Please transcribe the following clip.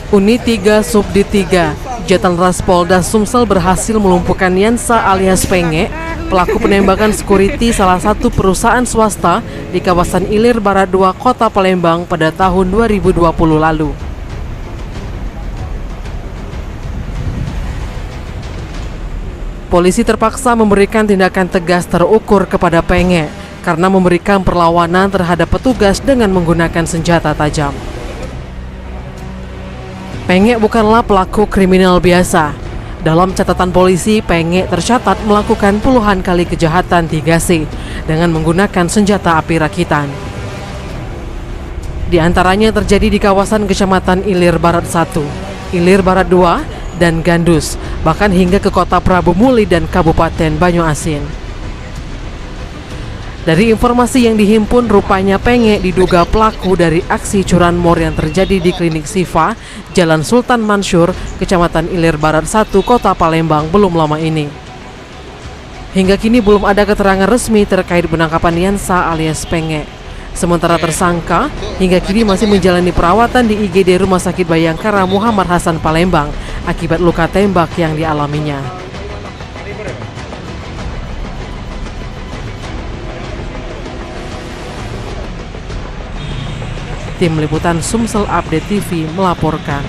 Unit 3 Subdit 3, Jatelras Polda Sumsel berhasil melumpuhkan Yansa alias Penge, pelaku penembakan security salah satu perusahaan swasta di kawasan Ilir Barat 2, Kota Palembang pada tahun 2020 lalu. Polisi terpaksa memberikan tindakan tegas terukur kepada Penge karena memberikan perlawanan terhadap petugas dengan menggunakan senjata tajam. Penge bukanlah pelaku kriminal biasa. Dalam catatan polisi, Penge tercatat melakukan puluhan kali kejahatan 3C dengan menggunakan senjata api rakitan. Di antaranya terjadi di kawasan Kecamatan Ilir Barat 1, Ilir Barat 2, dan Gandus, bahkan hingga ke Kota Prabu Muli dan Kabupaten Banyuasin. Dari informasi yang dihimpun, rupanya Penge diduga pelaku dari aksi curanmor yang terjadi di Klinik Sifa, Jalan Sultan Mansur, Kecamatan Ilir Barat 1, Kota Palembang belum lama ini. Hingga kini belum ada keterangan resmi terkait penangkapan Yansa alias Penge. Sementara tersangka hingga kini masih menjalani perawatan di IGD Rumah Sakit Bayangkara Muhammad Hasan Palembang akibat luka tembak yang dialaminya. Tim Liputan Sumsel Update TV melaporkan.